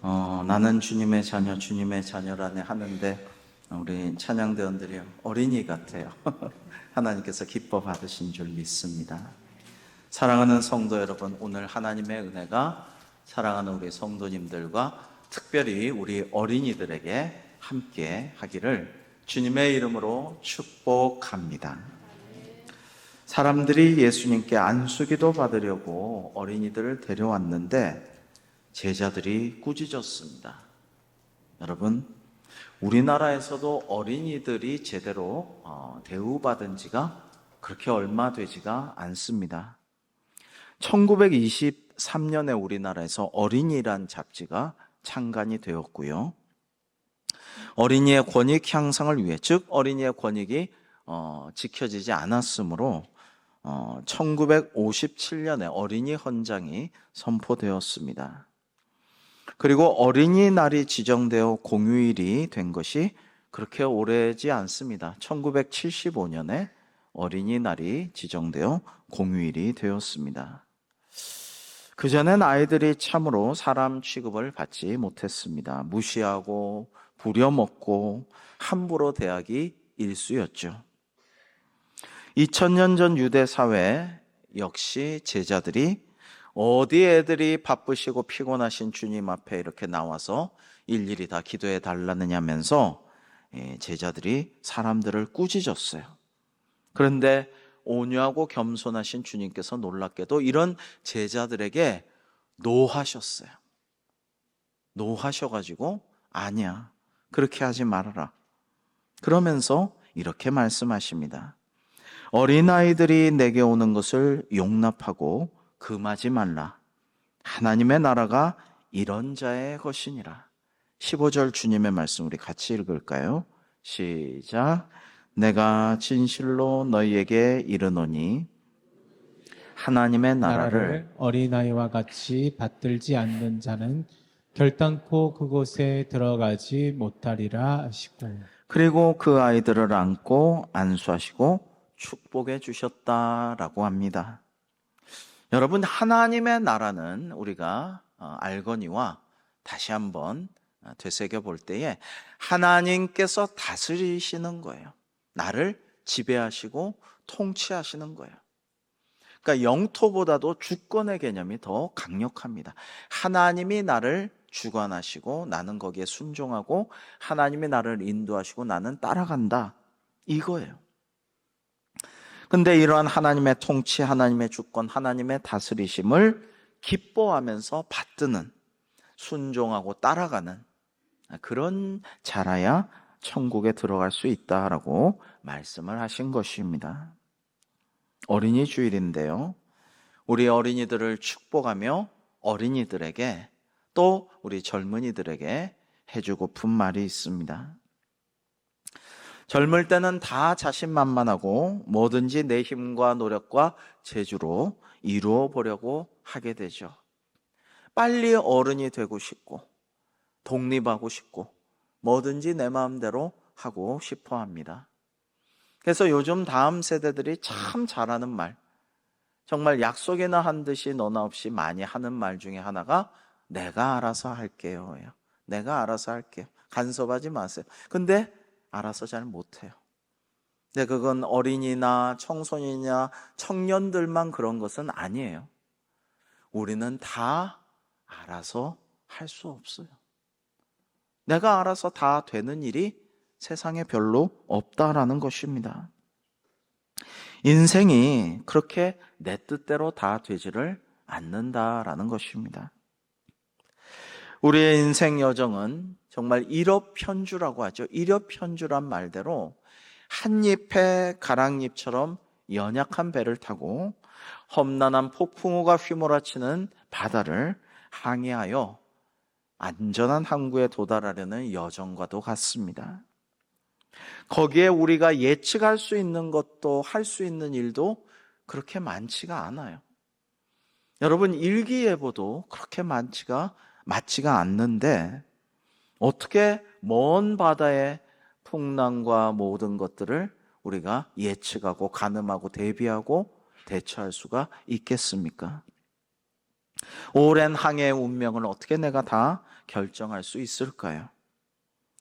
나는 주님의 자녀, 주님의 자녀라네 하는데 우리 찬양대원들이 어린이 같아요. 하나님께서 기뻐 받으신 줄 믿습니다. 사랑하는 성도 여러분, 오늘 하나님의 은혜가 사랑하는 우리 성도님들과 특별히 우리 어린이들에게 함께 하기를 주님의 이름으로 축복합니다. 사람들이 예수님께 안수기도 받으려고 어린이들을 데려왔는데 제자들이 꾸짖었습니다. 여러분, 우리나라에서도 어린이들이 제대로 대우받은 지가 그렇게 얼마 되지가 않습니다. 1923년에 우리나라에서 어린이란 잡지가 창간이 되었고요. 어린이의 권익 향상을 위해, 즉 어린이의 권익이 지켜지지 않았으므로 1957년에 어린이 헌장이 선포되었습니다. 그리고 어린이날이 지정되어 공휴일이 된 것이 그렇게 오래지 않습니다. 1975년에 어린이날이 지정되어 공휴일이 되었습니다. 그전엔 아이들이 참으로 사람 취급을 받지 못했습니다. 무시하고 부려먹고 함부로 대하기 일쑤였죠. 2000년 전 유대 사회 역시 제자들이 어디 애들이 바쁘시고 피곤하신 주님 앞에 이렇게 나와서 일일이 다 기도해 달라느냐면서 제자들이 사람들을 꾸짖었어요. 그런데 온유하고 겸손하신 주님께서 놀랍게도 이런 제자들에게 노하셨어요. 노하셔가지고 아니야, 그렇게 하지 말아라. 그러면서 이렇게 말씀하십니다. 어린아이들이 내게 오는 것을 용납하고 금하지 말라. 하나님의 나라가 이런 자의 것이니라. 15절 주님의 말씀 우리 같이 읽을까요? 시작. 내가 진실로 너희에게 이르노니 하나님의 나라를 어린아이와 같이 받들지 않는 자는 결단코 그곳에 들어가지 못하리라 하시고, 그리고 그 아이들을 안고 안수하시고 축복해 주셨다라고 합니다. 여러분, 하나님의 나라는 우리가 알거니와 다시 한번 되새겨 볼 때에 하나님께서 다스리시는 거예요. 나를 지배하시고 통치하시는 거예요. 그러니까 영토보다도 주권의 개념이 더 강력합니다. 하나님이 나를 주관하시고 나는 거기에 순종하고 하나님이 나를 인도하시고 나는 따라간다, 이거예요. 근데 이러한 하나님의 통치, 하나님의 주권, 하나님의 다스리심을 기뻐하면서 받드는, 순종하고 따라가는 그런 자라야 천국에 들어갈 수 있다라고 말씀을 하신 것입니다. 어린이 주일인데요, 우리 어린이들을 축복하며 어린이들에게 또 우리 젊은이들에게 해주고픈 말이 있습니다. 젊을 때는 다 자신만만하고 뭐든지 내 힘과 노력과 재주로 이루어 보려고 하게 되죠. 빨리 어른이 되고 싶고 독립하고 싶고 뭐든지 내 마음대로 하고 싶어 합니다. 그래서 요즘 다음 세대들이 참 잘하는 말, 정말 약속이나 한 듯이 너나 없이 많이 하는 말 중에 하나가 내가 알아서 할게요. 내가 알아서 할게요. 간섭하지 마세요. 근데 알아서 잘 못해요. 근데 그건 어린이나 청소년이나 청년들만 그런 것은 아니에요. 우리는 다 알아서 할 수 없어요. 내가 알아서 다 되는 일이 세상에 별로 없다라는 것입니다. 인생이 그렇게 내 뜻대로 다 되지를 않는다라는 것입니다. 우리의 인생 여정은 정말 일업현주라고 하죠. 일업현주란 말대로 한 잎의 가랑잎처럼 연약한 배를 타고 험난한 폭풍우가 휘몰아치는 바다를 항해하여 안전한 항구에 도달하려는 여정과도 같습니다. 거기에 우리가 예측할 수 있는 것도 할 수 있는 일도 그렇게 많지가 않아요. 여러분, 일기예보도 그렇게 많지가 않는데 어떻게 먼 바다의 풍랑과 모든 것들을 우리가 예측하고 가늠하고 대비하고 대처할 수가 있겠습니까? 오랜 항해의 운명을 어떻게 내가 다 결정할 수 있을까요?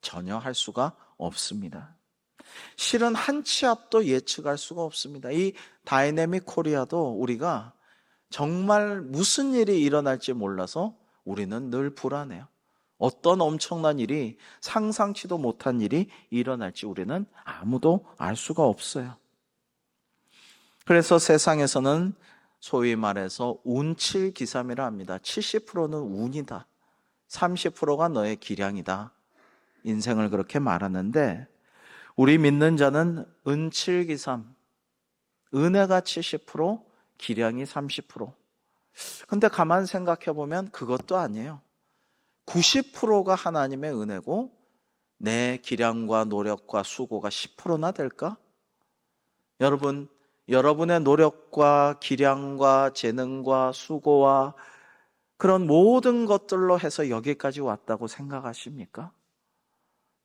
전혀 할 수가 없습니다. 실은 한 치 앞도 예측할 수가 없습니다. 이 다이내믹 코리아도 우리가 정말 무슨 일이 일어날지 몰라서 우리는 늘 불안해요. 어떤 엄청난 일이, 상상치도 못한 일이 일어날지 우리는 아무도 알 수가 없어요. 그래서 세상에서는 소위 말해서 운칠기삼이라 합니다. 70%는 운이다. 30%가 너의 기량이다. 인생을 그렇게 말하는데, 우리 믿는 자는 은칠기삼, 은혜가 70%, 기량이 30%. 근데 가만 생각해 보면 그것도 아니에요. 90%가 하나님의 은혜고 내 기량과 노력과 수고가 10%나 될까? 여러분, 여러분의 노력과 기량과 재능과 수고와 그런 모든 것들로 해서 여기까지 왔다고 생각하십니까?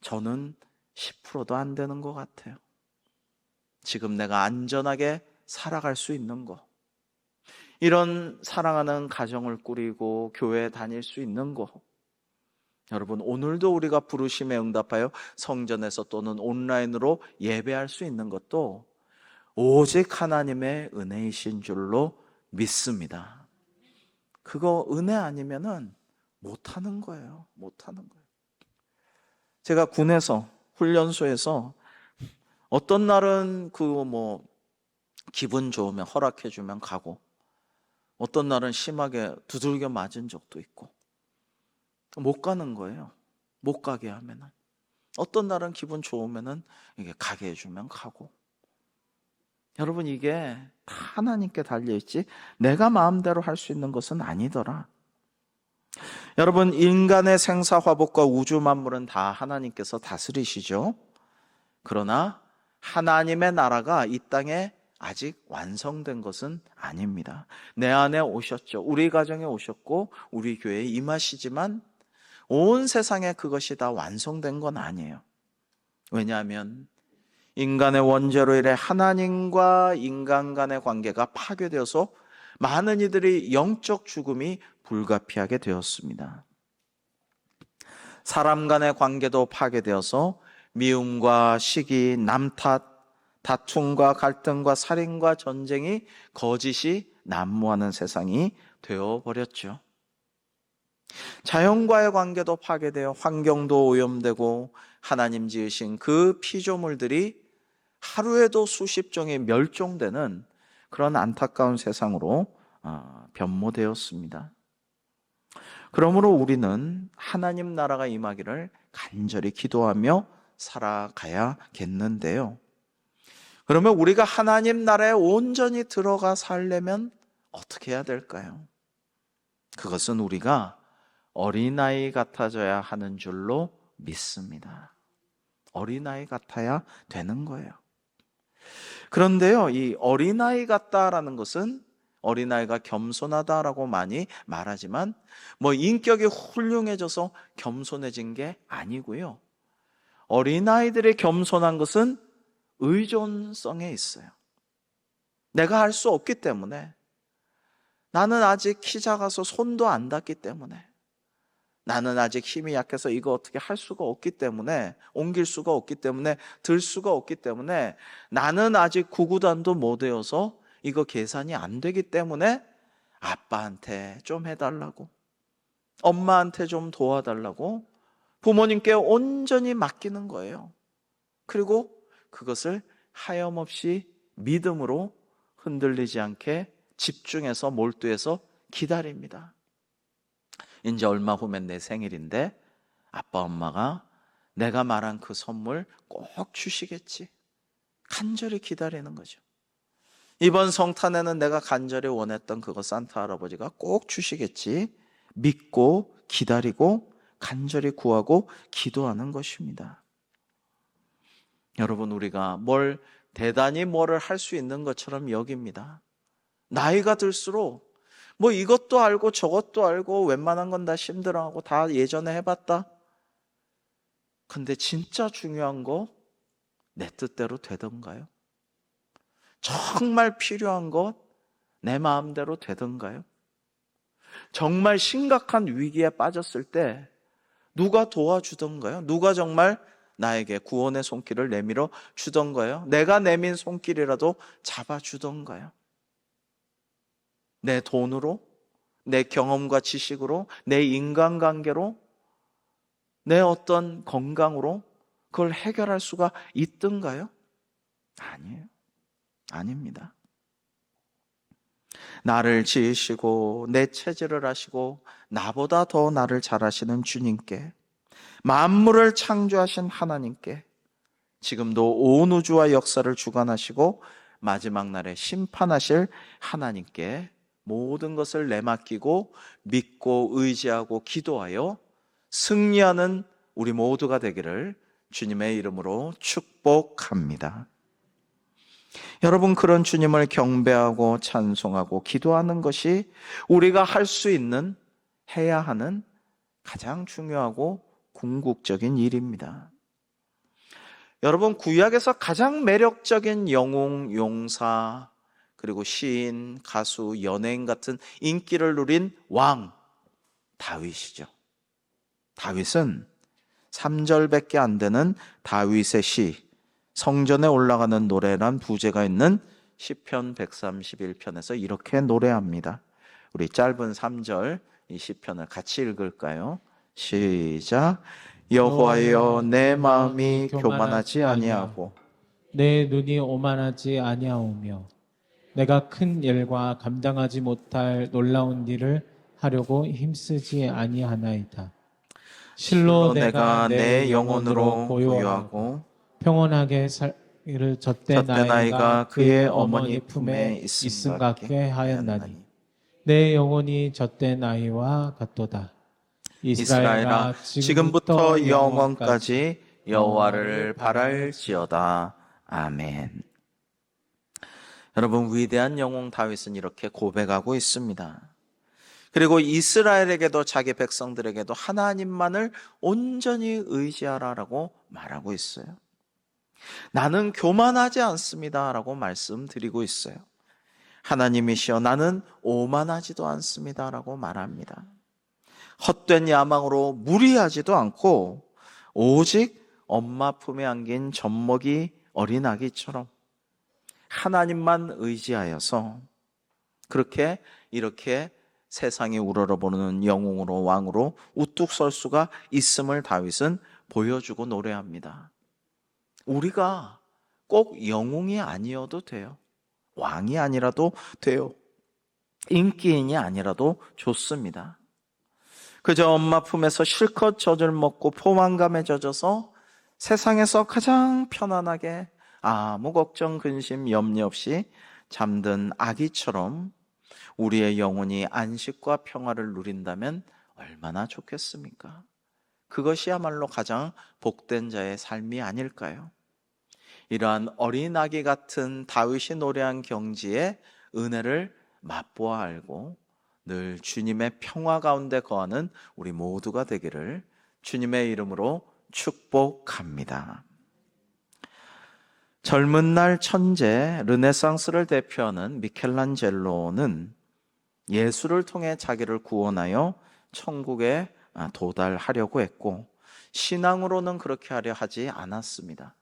저는 10%도 안 되는 것 같아요. 지금 내가 안전하게 살아갈 수 있는 거, 이런 사랑하는 가정을 꾸리고 교회에 다닐 수 있는 거, 여러분 오늘도 우리가 부르심에 응답하여 성전에서 또는 온라인으로 예배할 수 있는 것도 오직 하나님의 은혜이신 줄로 믿습니다. 그거 은혜 아니면은 못하는 거예요. 못하는 거예요. 제가 군에서 훈련소에서 어떤 날은 기분 좋으면 허락해 주면 가고, 어떤 날은 심하게 두들겨 맞은 적도 있고 못 가는 거예요. 못 가게 하면은. 어떤 날은 기분 좋으면은 이게 가게 해주면 가고. 여러분, 이게 다 하나님께 달려있지 내가 마음대로 할 수 있는 것은 아니더라. 여러분, 인간의 생사화복과 우주 만물은 다 하나님께서 다스리시죠. 그러나 하나님의 나라가 이 땅에 아직 완성된 것은 아닙니다. 내 안에 오셨죠. 우리 가정에 오셨고 우리 교회에 임하시지만 온 세상에 그것이 다 완성된 건 아니에요. 왜냐하면 인간의 원죄로 인해 하나님과 인간 간의 관계가 파괴되어서 많은 이들이 영적 죽음이 불가피하게 되었습니다. 사람 간의 관계도 파괴되어서 미움과 시기, 남탓, 다툼과 갈등과 살인과 전쟁이 거짓이 난무하는 세상이 되어버렸죠. 자연과의 관계도 파괴되어 환경도 오염되고 하나님 지으신 그 피조물들이 하루에도 수십 종이 멸종되는 그런 안타까운 세상으로 변모되었습니다. 그러므로 우리는 하나님 나라가 임하기를 간절히 기도하며 살아가야겠는데요. 그러면 우리가 하나님 나라에 온전히 들어가 살려면 어떻게 해야 될까요? 그것은 우리가 어린아이 같아져야 하는 줄로 믿습니다. 어린아이 같아야 되는 거예요. 그런데요, 이 어린아이 같다라는 것은 어린아이가 겸손하다라고 많이 말하지만 인격이 훌륭해져서 겸손해진 게 아니고요. 어린아이들의 겸손한 것은 의존성에 있어요. 내가 할 수 없기 때문에, 나는 아직 키 작아서 손도 안 닿기 때문에, 나는 아직 힘이 약해서 이거 어떻게 할 수가 없기 때문에, 옮길 수가 없기 때문에, 들 수가 없기 때문에, 나는 아직 구구단도 못 외워서 이거 계산이 안 되기 때문에 아빠한테 좀 해달라고, 엄마한테 좀 도와달라고 부모님께 온전히 맡기는 거예요. 그리고 그것을 하염없이 믿음으로 흔들리지 않게 집중해서 몰두해서 기다립니다. 이제 얼마 후면 내 생일인데 아빠 엄마가 내가 말한 그 선물 꼭 주시겠지. 간절히 기다리는 거죠. 이번 성탄에는 내가 간절히 원했던 그거 산타 할아버지가 꼭 주시겠지. 믿고 기다리고 간절히 구하고 기도하는 것입니다. 여러분, 우리가 대단히 뭐를 할 수 있는 것처럼 여깁니다. 나이가 들수록 이것도 알고 저것도 알고 웬만한 건 다 힘들어하고 다 예전에 해봤다. 근데 진짜 중요한 거 내 뜻대로 되던가요? 정말 필요한 것 내 마음대로 되던가요? 정말 심각한 위기에 빠졌을 때 누가 도와주던가요? 누가 정말 나에게 구원의 손길을 내밀어 주던가요? 내가 내민 손길이라도 잡아주던가요? 내 돈으로? 내 경험과 지식으로? 내 인간관계로? 내 어떤 건강으로? 그걸 해결할 수가 있던가요? 아니에요. 아닙니다. 나를 지으시고 내 체질을 아시고 나보다 더 나를 잘 아시는 주님께, 만물을 창조하신 하나님께, 지금도 온 우주와 역사를 주관하시고 마지막 날에 심판하실 하나님께 모든 것을 내맡기고 믿고 의지하고 기도하여 승리하는 우리 모두가 되기를 주님의 이름으로 축복합니다. 여러분, 그런 주님을 경배하고 찬송하고 기도하는 것이 우리가 할 수 있는, 해야 하는 가장 중요하고 궁극적인 일입니다. 여러분, 구약에서 가장 매력적인 영웅, 용사, 그리고 시인, 가수, 연예인 같은 인기를 누린 왕, 다윗이죠. 다윗은 3절밖에 안 되는 다윗의 시, 성전에 올라가는 노래란 부제가 있는 시편 131편에서 이렇게 노래합니다. 우리 짧은 3절 이 시편을 같이 읽을까요? 시작. 여호와여, 내 마음이 교만하지 아니하고 내 눈이 오만하지 아니하오며 내가 큰 일과 감당하지 못할 놀라운 일을 하려고 힘쓰지 아니하나이다. 실로 내가 내 영혼으로 고요하고 평온하게 살기를 젖대 나이가 그의 어머니 품에 있음 같게 하였나니 내 영혼이 젖대 나이와 같도다. 이스라엘아, 지금부터 영원까지 여호와를 바랄지어다. 아멘. 여러분, 위대한 영웅 다윗은 이렇게 고백하고 있습니다. 그리고 이스라엘에게도 자기 백성들에게도 하나님만을 온전히 의지하라라고 말하고 있어요. 나는 교만하지 않습니다 라고 말씀드리고 있어요. 하나님이시여, 나는 오만하지도 않습니다 라고 말합니다. 헛된 야망으로 무리하지도 않고 오직 엄마 품에 안긴 젖먹이 어린아기처럼 하나님만 의지하여서 이렇게 세상이 우러러보는 영웅으로, 왕으로 우뚝 설 수가 있음을 다윗은 보여주고 노래합니다. 우리가 꼭 영웅이 아니어도 돼요. 왕이 아니라도 돼요. 인기인이 아니라도 좋습니다. 그저 엄마 품에서 실컷 젖을 먹고 포만감에 젖어서 세상에서 가장 편안하게 아무 걱정, 근심, 염려 없이 잠든 아기처럼 우리의 영혼이 안식과 평화를 누린다면 얼마나 좋겠습니까? 그것이야말로 가장 복된 자의 삶이 아닐까요? 이러한 어린아기 같은 다윗이 노래한 경지의 은혜를 맛보아 알고 늘 주님의 평화 가운데 거하는 우리 모두가 되기를 주님의 이름으로 축복합니다. 젊은 날 천재, 르네상스를 대표하는 미켈란젤로는 예술을 통해 자기를 구원하여 천국에 도달하려고 했고, 신앙으로는 그렇게 하려 하지 않았습니다.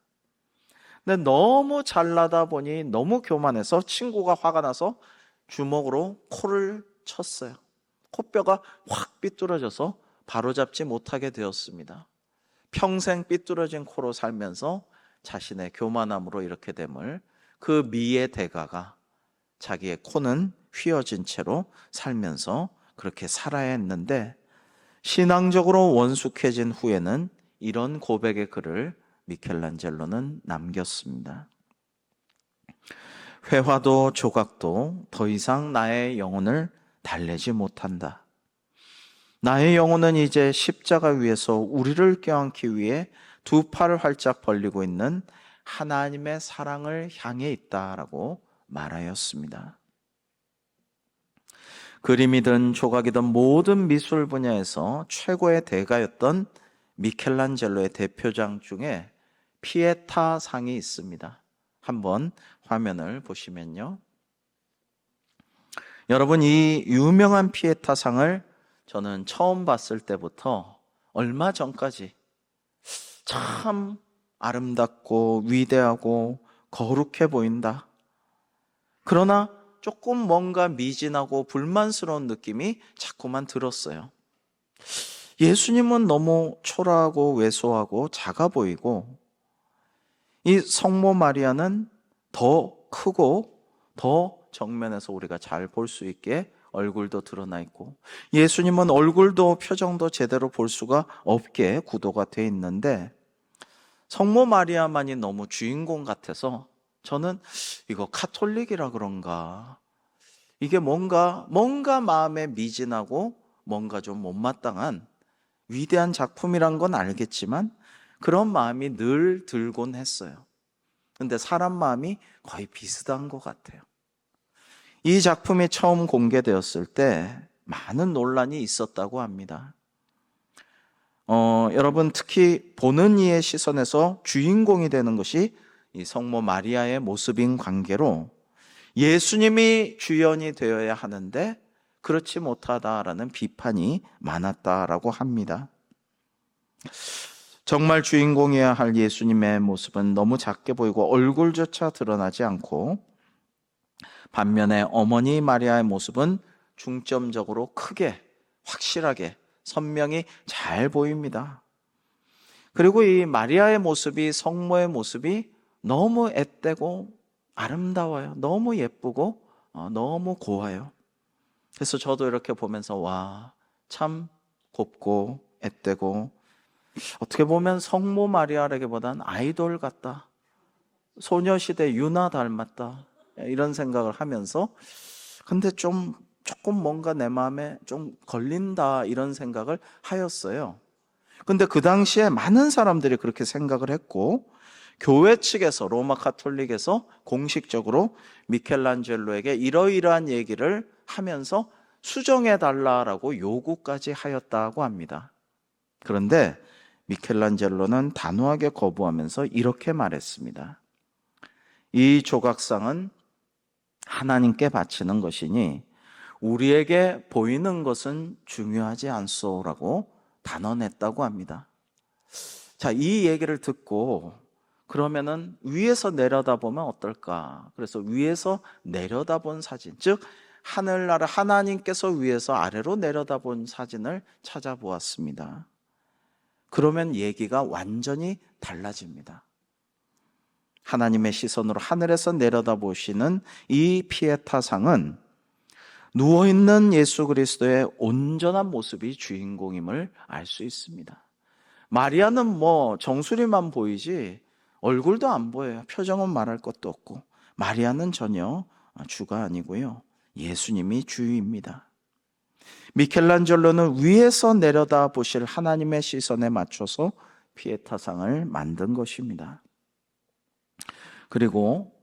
근데 너무 잘나다 보니 너무 교만해서 친구가 화가 나서 주먹으로 코를 쳤어요. 코뼈가 확 삐뚤어져서 바로잡지 못하게 되었습니다. 평생 삐뚤어진 코로 살면서 자신의 교만함으로 이렇게 됨을, 그 미의 대가가 자기의 코는 휘어진 채로 살면서 그렇게 살아야 했는데, 신앙적으로 원숙해진 후에는 이런 고백의 글을 미켈란젤로는 남겼습니다. 회화도 조각도 더 이상 나의 영혼을 달래지 못한다. 나의 영혼은 이제 십자가 위에서 우리를 껴안기 위해 두 팔을 활짝 벌리고 있는 하나님의 사랑을 향해 있다라고 말하였습니다. 그림이든 조각이든 모든 미술 분야에서 최고의 대가였던 미켈란젤로의 대표작 중에 피에타 상이 있습니다. 한번 화면을 보시면요, 여러분, 이 유명한 피에타상을 저는 처음 봤을 때부터 얼마 전까지 참 아름답고 위대하고 거룩해 보인다. 그러나 조금 뭔가 미진하고 불만스러운 느낌이 자꾸만 들었어요. 예수님은 너무 초라하고 왜소하고 작아 보이고, 이 성모 마리아는 더 크고 더 정면에서 우리가 잘 볼 수 있게 얼굴도 드러나 있고, 예수님은 얼굴도 표정도 제대로 볼 수가 없게 구도가 돼 있는데, 성모 마리아만이 너무 주인공 같아서 저는 이거 카톨릭이라 그런가, 이게 뭔가 마음에 미진하고 뭔가 좀 못마땅한 위대한 작품이란 건 알겠지만 그런 마음이 늘 들곤 했어요. 근데 사람 마음이 거의 비슷한 것 같아요. 이 작품이 처음 공개되었을 때 많은 논란이 있었다고 합니다. 여러분, 특히 보는 이의 시선에서 주인공이 되는 것이 이 성모 마리아의 모습인 관계로 예수님이 주연이 되어야 하는데 그렇지 못하다라는 비판이 많았다라고 합니다. 정말 주인공이어야 할 예수님의 모습은 너무 작게 보이고 얼굴조차 드러나지 않고, 반면에 어머니 마리아의 모습은 중점적으로 크게, 확실하게, 선명히 잘 보입니다. 그리고 이 마리아의 모습이, 성모의 모습이 너무 앳되고 아름다워요. 너무 예쁘고 너무 고와요. 그래서 저도 이렇게 보면서 와, 참 곱고 앳되고, 어떻게 보면 성모 마리아라기보단 아이돌 같다, 소녀시대 유나 닮았다, 이런 생각을 하면서, 근데 조금 뭔가 내 마음에 좀 걸린다, 이런 생각을 하였어요. 근데 그 당시에 많은 사람들이 그렇게 생각을 했고, 교회 측에서, 로마 카톨릭에서 공식적으로 미켈란젤로에게 이러이러한 얘기를 하면서 수정해 달라라고 요구까지 하였다고 합니다. 그런데 미켈란젤로는 단호하게 거부하면서 이렇게 말했습니다. 이 조각상은 하나님께 바치는 것이니 우리에게 보이는 것은 중요하지 않소라고 단언했다고 합니다. 자, 이 얘기를 듣고 그러면은 위에서 내려다보면 어떨까? 그래서 위에서 내려다본 사진, 즉 하늘나라 하나님께서 위에서 아래로 내려다본 사진을 찾아보았습니다. 그러면 얘기가 완전히 달라집니다. 하나님의 시선으로 하늘에서 내려다보시는 이 피에타상은 누워있는 예수 그리스도의 온전한 모습이 주인공임을 알 수 있습니다. 마리아는 뭐 정수리만 보이지 얼굴도 안 보여요. 표정은 말할 것도 없고. 마리아는 전혀 주가 아니고요, 예수님이 주입니다. 미켈란젤로는 위에서 내려다 보실 하나님의 시선에 맞춰서 피에타상을 만든 것입니다. 그리고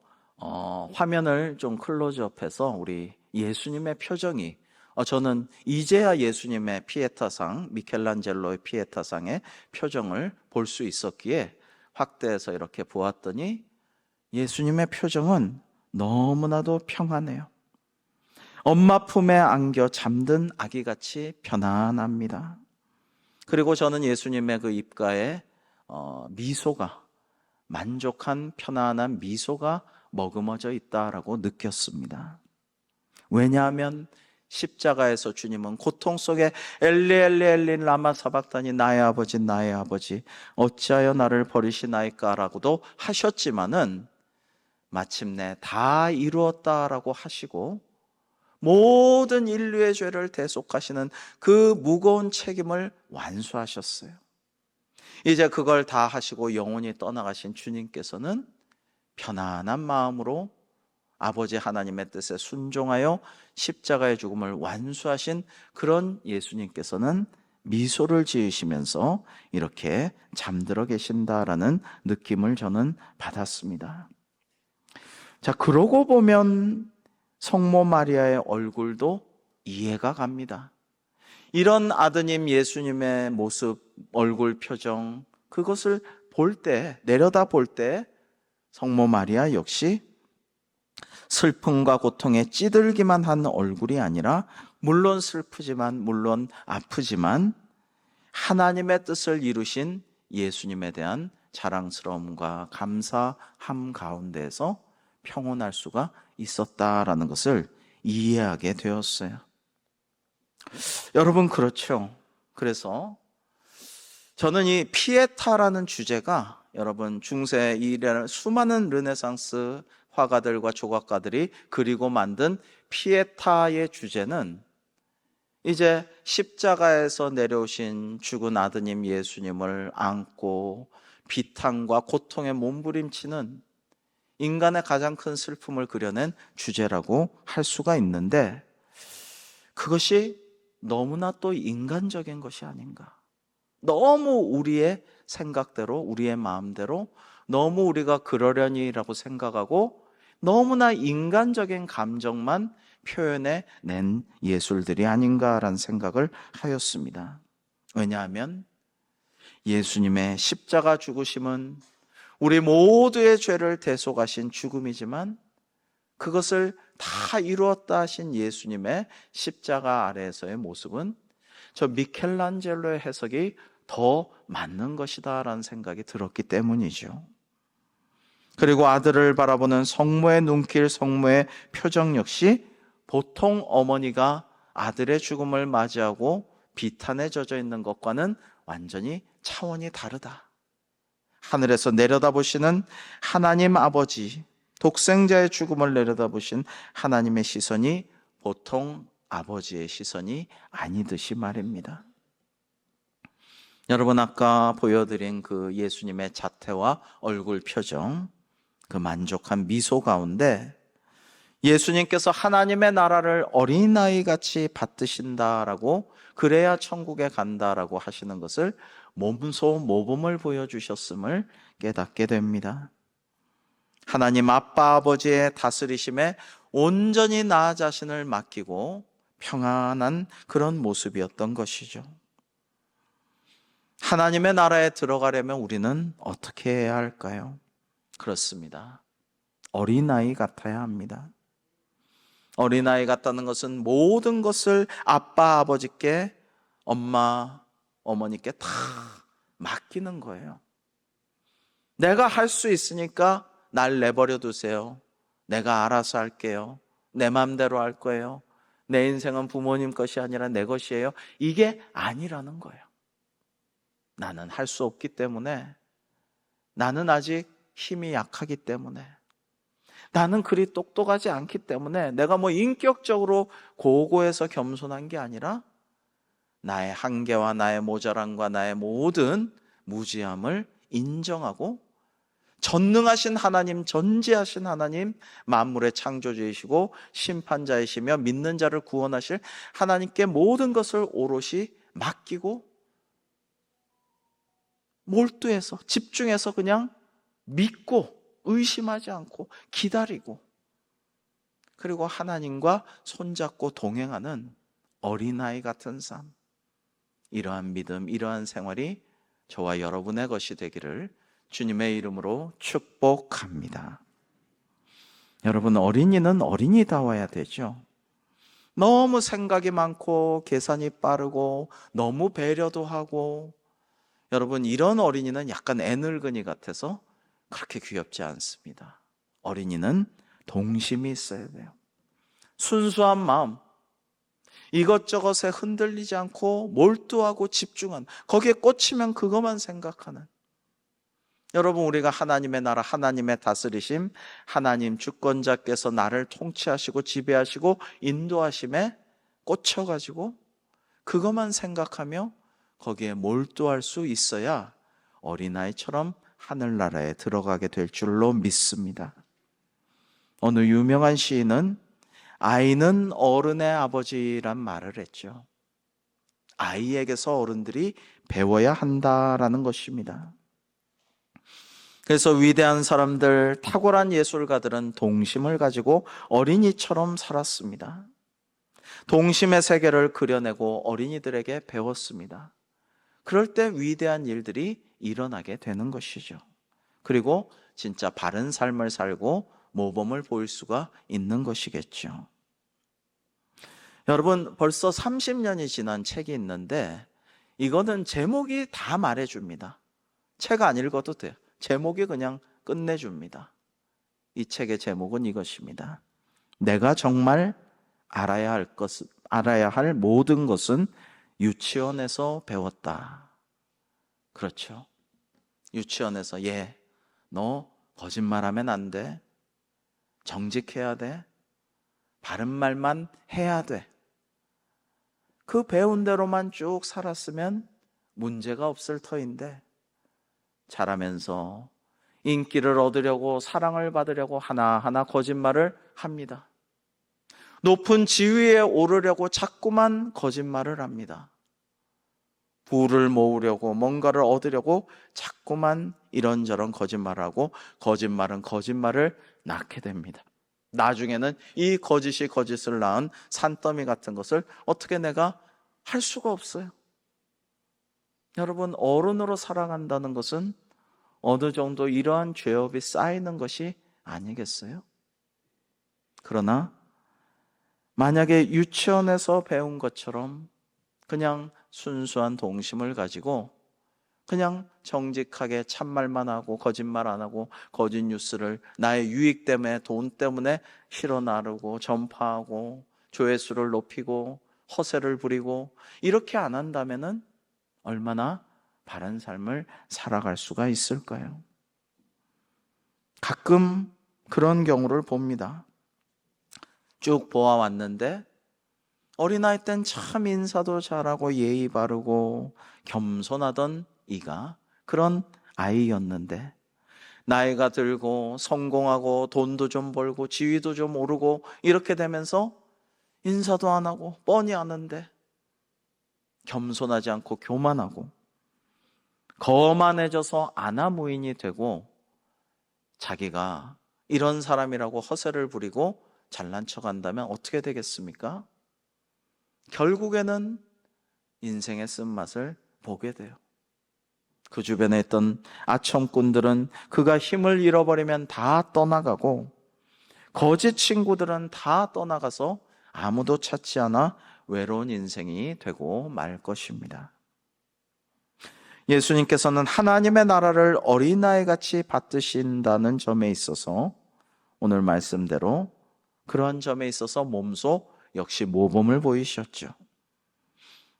화면을 좀 클로즈업해서 우리 예수님의 표정이, 저는 이제야 예수님의 피에타상, 미켈란젤로의 피에타상의 표정을 볼 수 있었기에 확대해서 이렇게 보았더니 예수님의 표정은 너무나도 평안해요. 엄마 품에 안겨 잠든 아기같이 편안합니다. 그리고 저는 예수님의 그 입가에 미소가, 만족한 편안한 미소가 머금어져 있다라고 느꼈습니다. 왜냐하면 십자가에서 주님은 고통 속에 엘리 엘리 엘리 라마 사박다니, 나의 아버지 나의 아버지 어찌하여 나를 버리시나이까 라고도 하셨지만은 마침내 다 이루었다라고 하시고 모든 인류의 죄를 대속하시는 그 무거운 책임을 완수하셨어요. 이제 그걸 다 하시고 영원히 떠나가신 주님께서는 편안한 마음으로 아버지 하나님의 뜻에 순종하여 십자가의 죽음을 완수하신 그런 예수님께서는 미소를 지으시면서 이렇게 잠들어 계신다라는 느낌을 저는 받았습니다. 자, 그러고 보면 성모 마리아의 얼굴도 이해가 갑니다. 이런 아드님 예수님의 모습, 얼굴 표정, 그것을 볼 때, 내려다 볼 때 성모 마리아 역시 슬픔과 고통에 찌들기만 한 얼굴이 아니라 물론 슬프지만 물론 아프지만 하나님의 뜻을 이루신 예수님에 대한 자랑스러움과 감사함 가운데에서 평온할 수가 있었다라는 것을 이해하게 되었어요. 여러분, 그렇죠? 그래서 저는 이 피에타라는 주제가 여러분 중세 이래 수많은 르네상스 화가들과 조각가들이 그리고 만든 피에타의 주제는 이제 십자가에서 내려오신 죽은 아드님 예수님을 안고 비탄과 고통에 몸부림치는 인간의 가장 큰 슬픔을 그려낸 주제라고 할 수가 있는데, 그것이 너무나 또 인간적인 것이 아닌가. 너무 우리의 생각대로, 우리의 마음대로, 너무 우리가 그러려니라고 생각하고 너무나 인간적인 감정만 표현해 낸 예술들이 아닌가라는 생각을 하였습니다. 왜냐하면 예수님의 십자가 죽으심은 우리 모두의 죄를 대속하신 죽음이지만 그것을 다 이루었다 하신 예수님의 십자가 아래에서의 모습은 저 미켈란젤로의 해석이 더 맞는 것이다 라는 생각이 들었기 때문이죠. 그리고 아들을 바라보는 성모의 눈길, 성모의 표정 역시 보통 어머니가 아들의 죽음을 맞이하고 비탄에 젖어 있는 것과는 완전히 차원이 다르다. 하늘에서 내려다보시는 하나님 아버지, 독생자의 죽음을 내려다보신 하나님의 시선이 보통 아버지의 시선이 아니듯이 말입니다. 여러분, 아까 보여드린 그 예수님의 자태와 얼굴 표정, 그 만족한 미소 가운데 예수님께서 하나님의 나라를 어린아이같이 받드신다라고, 그래야 천국에 간다라고 하시는 것을 몸소 모범을 보여주셨음을 깨닫게 됩니다. 하나님 아빠 아버지의 다스리심에 온전히 나 자신을 맡기고 평안한 그런 모습이었던 것이죠. 하나님의 나라에 들어가려면 우리는 어떻게 해야 할까요? 그렇습니다. 어린아이 같아야 합니다. 어린아이 같다는 것은 모든 것을 아빠 아버지께, 엄마 어머니께 다 맡기는 거예요. 내가 할 수 있으니까 날 내버려 두세요. 내가 알아서 할게요. 내 마음대로 할 거예요. 내 인생은 부모님 것이 아니라 내 것이에요. 이게 아니라는 거예요. 나는 할 수 없기 때문에, 나는 아직 힘이 약하기 때문에, 나는 그리 똑똑하지 않기 때문에, 내가 뭐 인격적으로 고고해서 겸손한 게 아니라 나의 한계와 나의 모자람과 나의 모든 무지함을 인정하고 전능하신 하나님, 전지하신 하나님, 만물의 창조주이시고 심판자이시며 믿는 자를 구원하실 하나님께 모든 것을 오롯이 맡기고 몰두해서, 집중해서 그냥 믿고 의심하지 않고 기다리고, 그리고 하나님과 손잡고 동행하는 어린아이 같은 삶, 이러한 믿음, 이러한 생활이 저와 여러분의 것이 되기를 주님의 이름으로 축복합니다. 여러분, 어린이는 어린이다워야 되죠. 너무 생각이 많고 계산이 빠르고 너무 배려도 하고, 여러분, 이런 어린이는 약간 애늙은이 같아서 그렇게 귀엽지 않습니다. 어린이는 동심이 있어야 돼요. 순수한 마음, 이것저것에 흔들리지 않고 몰두하고 집중한, 거기에 꽂히면 그것만 생각하는. 여러분, 우리가 하나님의 나라, 하나님의 다스리심, 하나님 주권자께서 나를 통치하시고 지배하시고 인도하심에 꽂혀가지고 그것만 생각하며 거기에 몰두할 수 있어야 어린아이처럼 하늘나라에 들어가게 될 줄로 믿습니다. 어느 유명한 시인은 아이는 어른의 아버지란 말을 했죠. 아이에게서 어른들이 배워야 한다라는 것입니다. 그래서 위대한 사람들, 탁월한 예술가들은 동심을 가지고 어린이처럼 살았습니다. 동심의 세계를 그려내고 어린이들에게 배웠습니다. 그럴 때 위대한 일들이 일어나게 되는 것이죠. 그리고 진짜 바른 삶을 살고 모범을 보일 수가 있는 것이겠죠. 여러분, 벌써 30년이 지난 책이 있는데 이거는 제목이 다 말해줍니다. 책 안 읽어도 돼요. 제목이 그냥 끝내줍니다. 이 책의 제목은 이것입니다. 내가 정말 알아야 할 모든 것은 유치원에서 배웠다. 그렇죠. 유치원에서 너 거짓말하면 안 돼. 정직해야 돼. 바른 말만 해야 돼. 그 배운 대로만 쭉 살았으면 문제가 없을 터인데 자라면서 인기를 얻으려고 사랑을 받으려고 하나하나 거짓말을 합니다. 높은 지위에 오르려고 자꾸만 거짓말을 합니다. 부를 모으려고 뭔가를 얻으려고 자꾸만 이런저런 거짓말을 하고 거짓말은 거짓말을 낳게 됩니다. 나중에는 이 거짓이 거짓을 낳은 산더미 같은 것을 어떻게 내가 할 수가 없어요. 여러분, 어른으로 살아간다는 것은 어느 정도 이러한 죄업이 쌓이는 것이 아니겠어요? 그러나 만약에 유치원에서 배운 것처럼 그냥 순수한 동심을 가지고 그냥 정직하게 참말만 하고 거짓말 안 하고 거짓 뉴스를 나의 유익 때문에 돈 때문에 실어 나르고 전파하고 조회수를 높이고 허세를 부리고 이렇게 안 한다면은 얼마나 바른 삶을 살아갈 수가 있을까요? 가끔 그런 경우를 봅니다. 쭉 보아왔는데 어린아이 땐 참 인사도 잘하고 예의 바르고 겸손하던 이가 그런 아이였는데 나이가 들고 성공하고 돈도 좀 벌고 지위도 좀 오르고 이렇게 되면서 인사도 안 하고 뻔히 아는데 겸손하지 않고 교만하고 거만해져서 아나무인이 되고 자기가 이런 사람이라고 허세를 부리고 잘난 척한다면 어떻게 되겠습니까? 결국에는 인생의 쓴맛을 보게 돼요. 그 주변에 있던 아첨꾼들은 그가 힘을 잃어버리면 다 떠나가고 거짓 친구들은 다 떠나가서 아무도 찾지 않아 외로운 인생이 되고 말 것입니다. 예수님께서는 하나님의 나라를 어린아이같이 받드신다는 점에 있어서 오늘 말씀대로 그런 점에 있어서 몸소 역시 모범을 보이셨죠.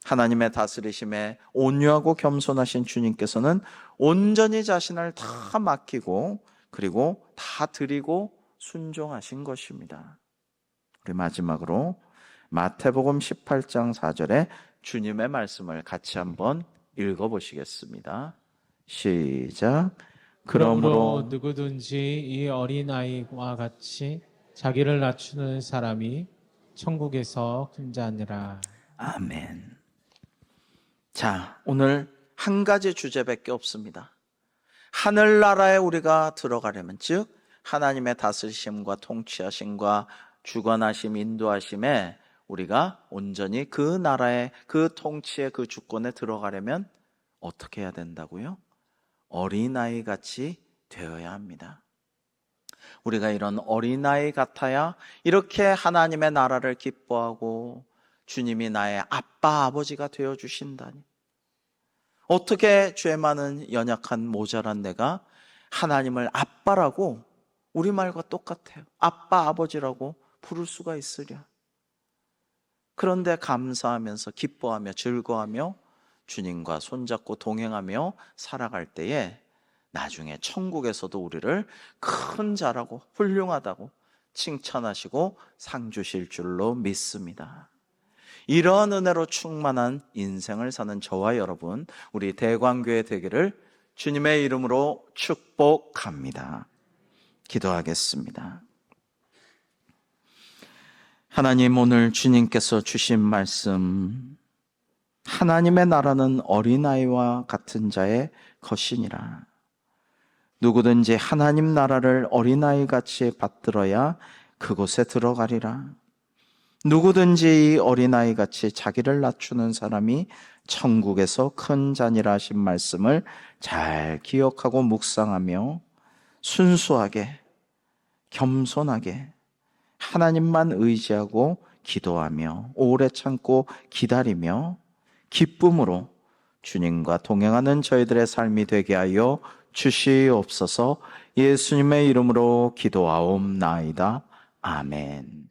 하나님의 다스리심에 온유하고 겸손하신 주님께서는 온전히 자신을 다 맡기고 그리고 다 드리고 순종하신 것입니다. 우리 마지막으로 마태복음 18장 4절에 주님의 말씀을 같이 한번 읽어보시겠습니다. 시작. 그러므로 누구든지 이 어린아이와 같이 자기를 낮추는 사람이 천국에서 큰 자니라. 아멘. 자, 오늘 한 가지 주제밖에 없습니다. 하늘나라에 우리가 들어가려면, 즉 하나님의 다스리심과 통치하심과 주관하심, 인도하심에 우리가 온전히 그 나라의 그 통치의 그 주권에 들어가려면 어떻게 해야 된다고요? 어린아이 같이 되어야 합니다. 우리가 이런 어린아이 같아야 이렇게 하나님의 나라를 기뻐하고 주님이 나의 아빠, 아버지가 되어주신다니. 어떻게 죄 많은 연약한 모자란 내가 하나님을 아빠라고 우리말과 똑같아요. 아빠, 아버지라고 부를 수가 있으랴. 그런데 감사하면서 기뻐하며 즐거워하며 주님과 손잡고 동행하며 살아갈 때에 나중에 천국에서도 우리를 큰 자라고 훌륭하다고 칭찬하시고 상 주실 줄로 믿습니다. 이러한 은혜로 충만한 인생을 사는 저와 여러분, 우리 대광교회 되기를 주님의 이름으로 축복합니다. 기도하겠습니다. 하나님, 오늘 주님께서 주신 말씀, 하나님의 나라는 어린아이와 같은 자의 것이니라. 누구든지 하나님 나라를 어린아이같이 받들어야 그곳에 들어가리라. 누구든지 이 어린아이같이 자기를 낮추는 사람이 천국에서 큰 자니라 하신 말씀을 잘 기억하고 묵상하며 순수하게 겸손하게 하나님만 의지하고 기도하며 오래 참고 기다리며 기쁨으로 주님과 동행하는 저희들의 삶이 되게 하여 주시옵소서. 예수님의 이름으로 기도하옵나이다. 아멘.